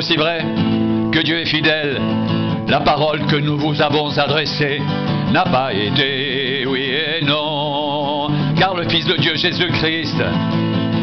Aussi vrai que Dieu est fidèle, la parole que nous vous avons adressée n'a pas été oui et non. Car le Fils de Dieu Jésus-Christ,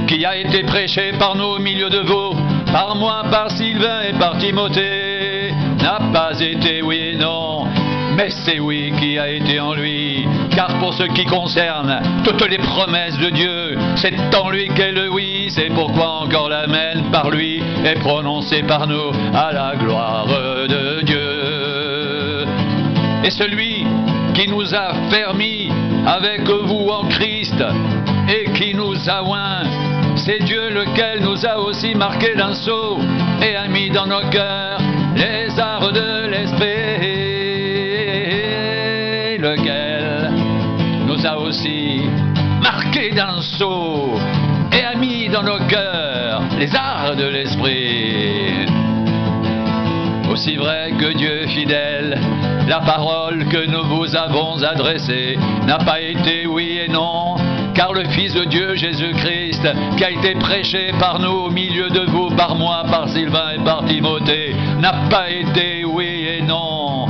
qui a été prêché par nous au milieu de vous, par moi, par Sylvain et par Timothée, n'a pas été oui et non, mais c'est oui qui a été en lui. Car pour ce qui concerne toutes les promesses de Dieu, c'est en lui qu'est le oui. C'est pourquoi encore l'amen par lui est prononcé par nous à la gloire de Dieu. Et celui qui nous a fermis avec vous en Christ et qui nous a oints, c'est Dieu lequel nous a aussi marqués d'un sceau et a mis dans nos cœurs les arts de l'esprit, lequel nous a aussi marqués d'un sceau et a mis dans nos cœurs les arts de l'esprit. Aussi vrai que Dieu est fidèle, la parole que nous vous avons adressée n'a pas été oui et non, car le Fils de Dieu Jésus-Christ, qui a été prêché par nous au milieu de vous, par moi, par Sylvain et par Timothée, n'a pas été oui et non,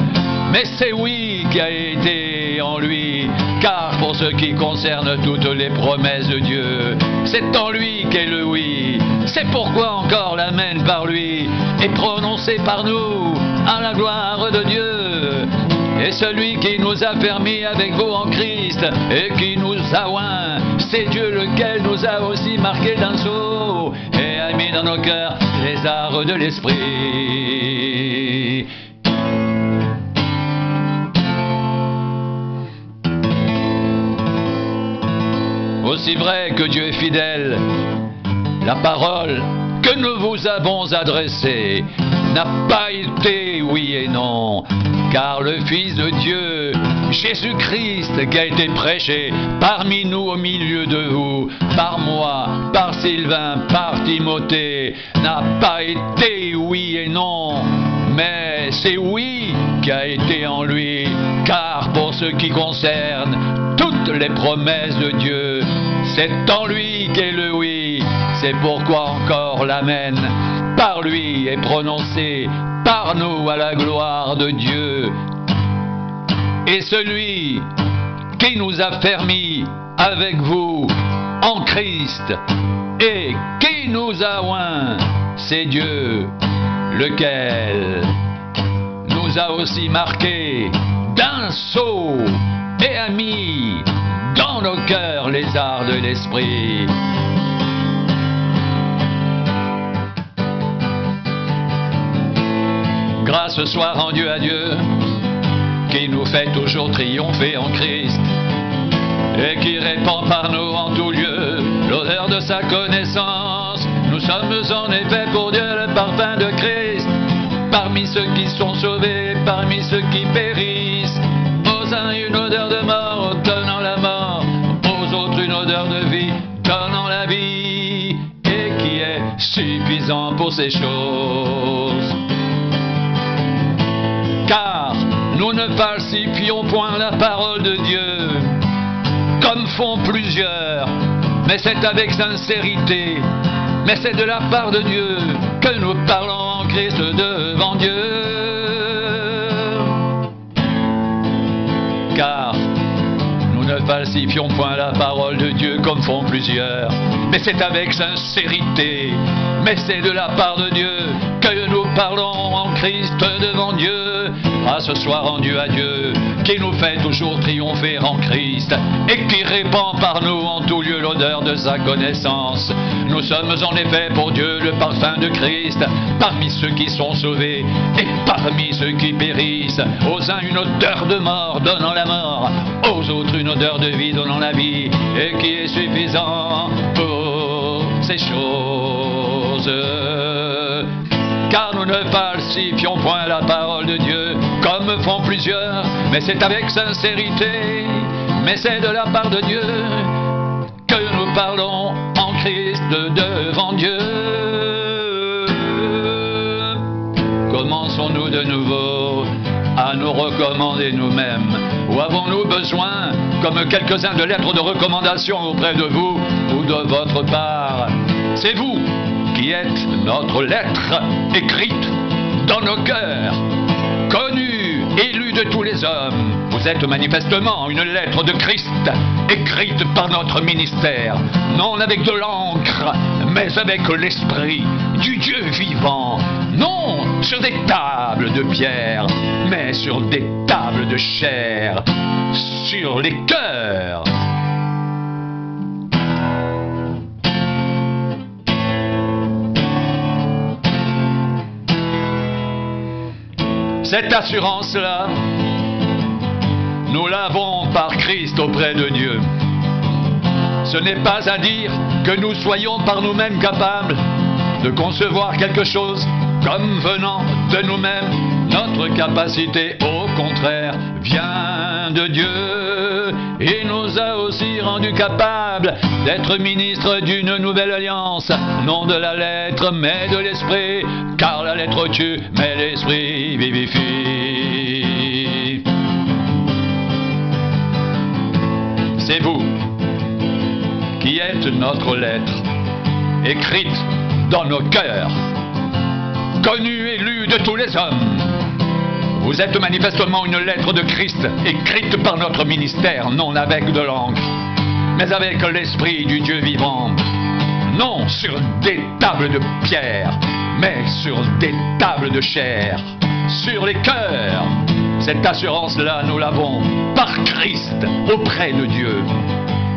mais c'est oui qui a été en lui. Car pour ce qui concerne toutes les promesses de Dieu, c'est en lui qu'est le oui. C'est pourquoi encore l'amen par lui est prononcé par nous à la gloire de Dieu. Et celui qui nous a fermis avec vous en Christ et qui nous a oints, c'est Dieu lequel nous a aussi marqués d'un sceau et a mis dans nos cœurs les arts de l'esprit. Aussi vrai que Dieu est fidèle, la parole que nous vous avons adressée n'a pas été oui et non, car le Fils de Dieu, Jésus-Christ, qui a été prêché parmi nous au milieu de vous, par moi, par Sylvain, par Timothée, n'a pas été oui et non, mais c'est oui qui a été en lui. Car pour ce qui concerne toutes les promesses de Dieu, c'est en lui qu'est le oui. C'est pourquoi encore l'amen par lui est prononcé par nous à la gloire de Dieu. Et celui qui nous a fermis avec vous en Christ et qui nous a oints, c'est Dieu lequel nous a aussi marqués d'un sceau et a mis dans nos cœurs les arts de l'esprit. Grâce soit rendue à Dieu, qui nous fait toujours triompher en Christ, et qui répand par nous en tout lieu l'odeur de sa connaissance. Nous sommes en effet pour Dieu le parfum de Christ, parmi ceux qui sont sauvés, parmi ceux qui périssent. Aux uns une odeur de mort, donnant la mort, aux autres une odeur de vie, donnant la vie, et qui est suffisant pour ces choses. Car nous ne falsifions point la parole de Dieu, comme font plusieurs, mais c'est avec sincérité, mais c'est de la part de Dieu que nous parlons en Christ devant Dieu. Car nous ne falsifions point la parole de Dieu comme font plusieurs, mais c'est avec sincérité, mais c'est de la part de Dieu que nous parlons en Christ devant Dieu. Grâce soit rendue à Dieu, qui nous fait toujours triompher en Christ, et qui répand par nous en tout lieu l'odeur de sa connaissance. Nous sommes en effet pour Dieu le parfum de Christ, parmi ceux qui sont sauvés, et parmi ceux qui périssent. Aux uns une odeur de mort donnant la mort, aux autres une odeur de vie donnant la vie, et qui est suffisant pour ces choses. Car nous ne falsifions point la parole de Dieu, comme font plusieurs, mais c'est avec sincérité, mais c'est de la part de Dieu que nous parlons en Christ devant Dieu. Commençons-nous de nouveau à nous recommander nous-mêmes, ou avons-nous besoin, comme quelques-uns, de lettres de recommandation auprès de vous ou de votre part? C'est vous qui qui êtes notre lettre écrite dans nos cœurs, connue, élue de tous les hommes. Vous êtes manifestement une lettre de Christ, écrite par notre ministère, non avec de l'encre, mais avec l'esprit du Dieu vivant, non sur des tables de pierre, mais sur des tables de chair, sur les cœurs. Cette assurance-là, nous l'avons par Christ auprès de Dieu. Ce n'est pas à dire que nous soyons par nous-mêmes capables de concevoir quelque chose comme venant de nous-mêmes. Notre capacité, au contraire, vient de Dieu. Il nous a aussi rendus capables d'être ministres d'une nouvelle alliance, non de la lettre, mais de l'esprit, car la lettre tue, mais l'esprit vivifie. C'est vous qui êtes notre lettre, écrite dans nos cœurs, connue et lue de tous les hommes. Vous êtes manifestement une lettre de Christ, écrite par notre ministère, non avec de l'encre, mais avec l'esprit du Dieu vivant, non sur des tables de pierre, mais sur des tables de chair, sur les cœurs. Cette assurance-là, nous l'avons par Christ auprès de Dieu.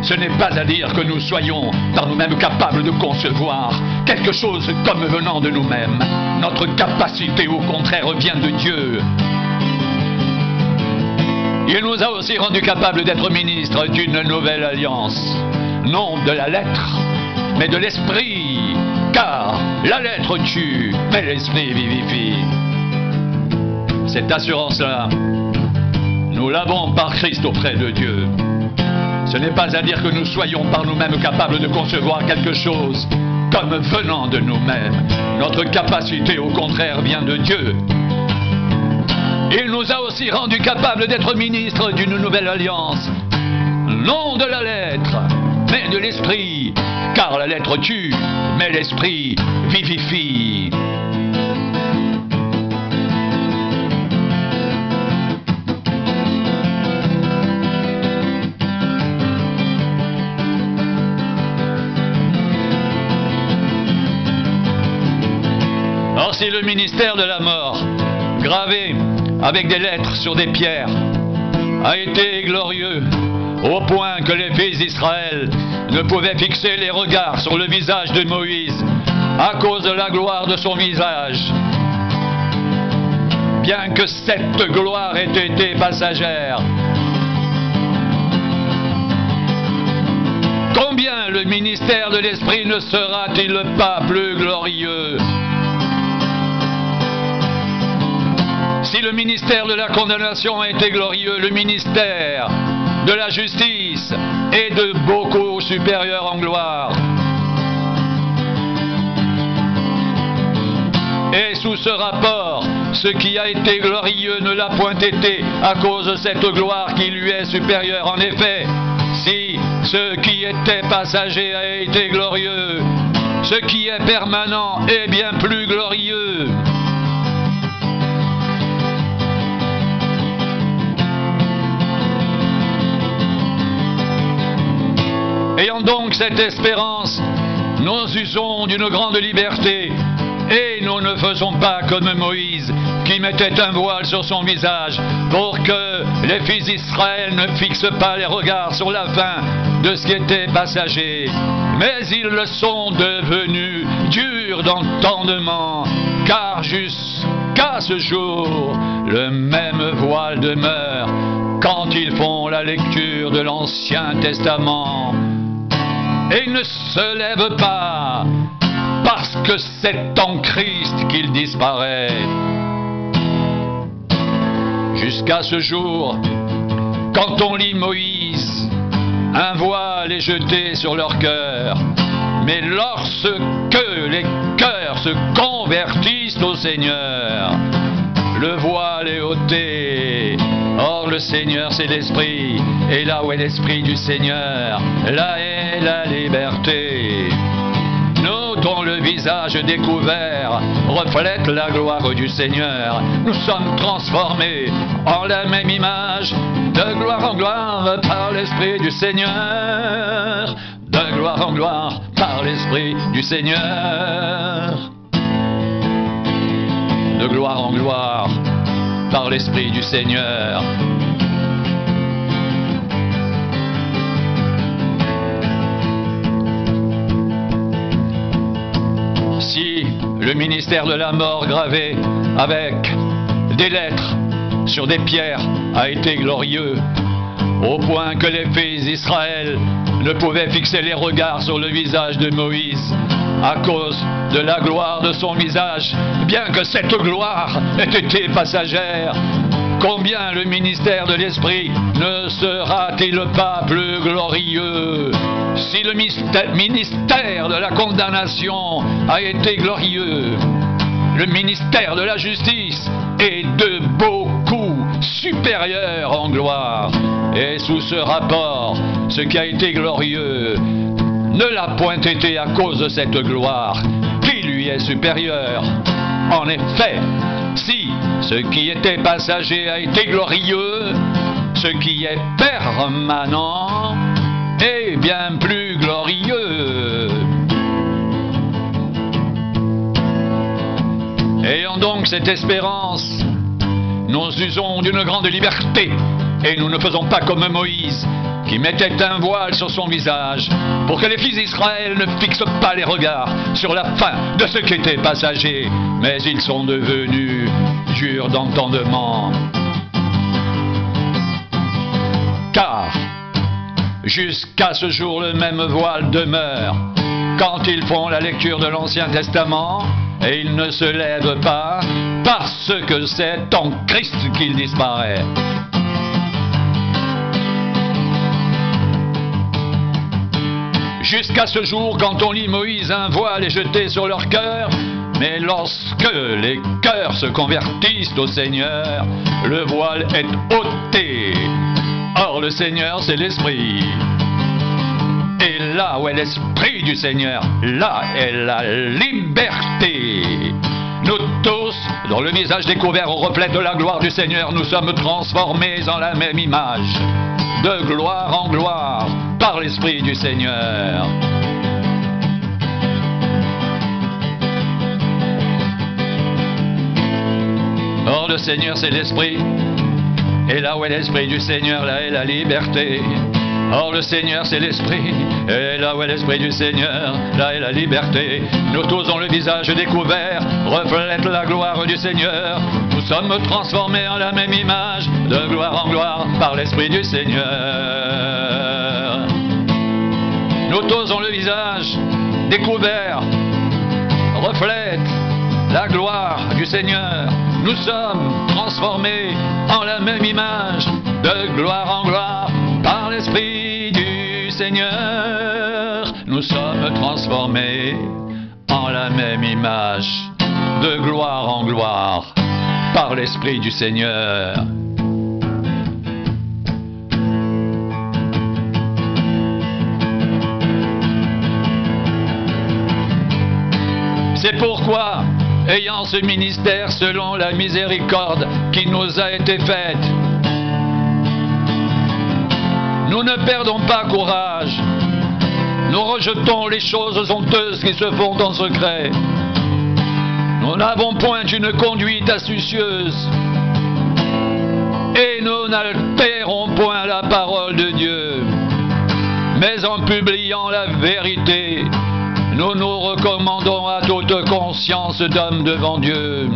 Ce n'est pas à dire que nous soyons par nous-mêmes capables de concevoir quelque chose comme venant de nous-mêmes. Notre capacité, au contraire, vient de Dieu. Il nous a aussi rendus capables d'être ministres d'une nouvelle alliance, non de la lettre, mais de l'esprit, car la lettre tue, mais l'esprit vivifie. Cette assurance-là, nous l'avons par Christ auprès de Dieu. Ce n'est pas à dire que nous soyons par nous-mêmes capables de concevoir quelque chose comme venant de nous-mêmes. Notre capacité, au contraire, vient de Dieu. Il nous a aussi rendus capables d'être ministres d'une nouvelle alliance, non de la lettre, mais de l'esprit, car la lettre tue, mais l'esprit vivifie. Or, si le ministère de la mort, gravé avec des lettres sur des pierres, a été glorieux au point que les fils d'Israël ne pouvaient fixer les regards sur le visage de Moïse à cause de la gloire de son visage, bien que cette gloire ait été passagère, combien le ministère de l'Esprit ne sera-t-il pas plus glorieux? Si le ministère de la condamnation a été glorieux, le ministère de la justice est de beaucoup supérieur en gloire. Et sous ce rapport, ce qui a été glorieux ne l'a point été à cause de cette gloire qui lui est supérieure. En effet, si ce qui était passager a été glorieux, ce qui est permanent est bien plus glorieux. Ayant donc cette espérance, nous usons d'une grande liberté et nous ne faisons pas comme Moïse qui mettait un voile sur son visage pour que les fils d'Israël ne fixent pas les regards sur la fin de ce qui était passager. Mais ils le sont devenus durs d'entendement, car jusqu'à ce jour, le même voile demeure quand ils font la lecture de l'Ancien Testament. Et il ne se lève pas, parce que c'est en Christ qu'il disparaît. Jusqu'à ce jour, quand on lit Moïse, un voile est jeté sur leur cœur. Mais lorsque les cœurs se convertissent au Seigneur, le voile est ôté. Or le Seigneur c'est l'Esprit, et là où est l'Esprit du Seigneur, là est la liberté. Notons le visage visage découvert reflète la gloire du Seigneur. Nous sommes transformés en la même image, de gloire en gloire par l'Esprit du Seigneur. De gloire en gloire par l'Esprit du Seigneur. De gloire en gloire par l'Esprit du Seigneur. Si le ministère de la mort gravé avec des lettres sur des pierres a été glorieux, au point que les fils d'Israël ne pouvaient fixer les regards sur le visage de Moïse à cause de la gloire de son visage, bien que cette gloire ait été passagère, combien le ministère de l'Esprit ne sera-t-il pas plus glorieux? Si le ministère de la condamnation a été glorieux, le ministère de la justice est de beaucoup supérieur en gloire. Et sous ce rapport, ce qui a été glorieux ne l'a point été à cause de cette gloire qui lui est supérieure. En effet, si ce qui était passager a été glorieux, ce qui est permanent est bien plus glorieux. Ayant donc cette espérance, nous usons d'une grande liberté et nous ne faisons pas comme Moïse qui mettait un voile sur son visage pour que les fils d'Israël ne fixent pas les regards sur la fin de ce qui était passager, mais ils sont devenus durs d'entendement. Car jusqu'à ce jour le même voile demeure quand ils font la lecture de l'Ancien Testament, et ils ne se lèvent pas parce que c'est en Christ qu'il disparaît. Jusqu'à ce jour, quand on lit Moïse, un voile est jeté sur leur cœur, mais lorsque les cœurs se convertissent au Seigneur, le voile est ôté. Or, le Seigneur, c'est l'Esprit. Et là où est l'Esprit du Seigneur, là est la liberté. Nous tous, dont le visage découvert reflète la gloire du Seigneur, nous sommes transformés en la même image, de gloire en gloire, par l'Esprit du Seigneur. Or, le Seigneur, c'est l'Esprit. Et là où est l'Esprit du Seigneur, là est la liberté. Or le Seigneur c'est l'Esprit, et là où est l'Esprit du Seigneur, là est la liberté. Nous tous dont le visage découvert reflète la gloire du Seigneur. Nous sommes transformés en la même image, de gloire en gloire, par l'Esprit du Seigneur. Nous tous dont le visage découvert reflète la gloire du Seigneur. Nous sommes transformés en la même image, de gloire en gloire, par l'Esprit du Seigneur. Nous sommes transformés en la même image, de gloire en gloire, par l'Esprit du Seigneur. C'est pourquoi, ayant ce ministère selon la miséricorde qui nous a été faite, nous ne perdons pas courage. Nous rejetons les choses honteuses qui se font en secret. Nous n'avons point une conduite astucieuse. Et nous n'altérons point la parole de Dieu. Mais en publiant la vérité, nous nous recommandons à toute conscience d'homme devant Dieu.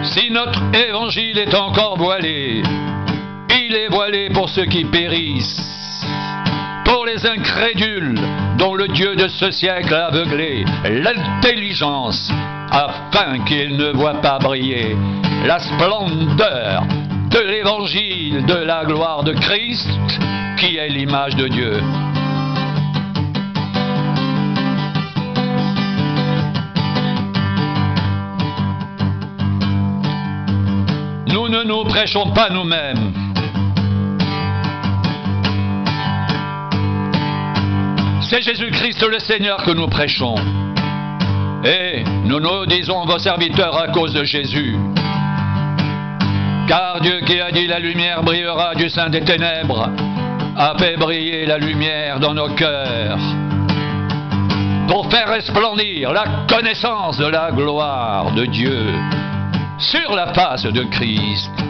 Si notre évangile est encore voilé, il est voilé pour ceux qui périssent, pour les incrédules dont le Dieu de ce siècle a aveuglé l'intelligence, afin qu'ils ne voient pas briller la splendeur de l'évangile de la gloire de Christ, qui est l'image de Dieu. Nous ne nous prêchons pas nous-mêmes. C'est Jésus-Christ le Seigneur que nous prêchons. Et nous nous disons vos serviteurs à cause de Jésus. Car Dieu qui a dit la lumière brillera du sein des ténèbres a fait briller la lumière dans nos cœurs pour faire resplendir la connaissance de la gloire de Dieu sur la face de Christ.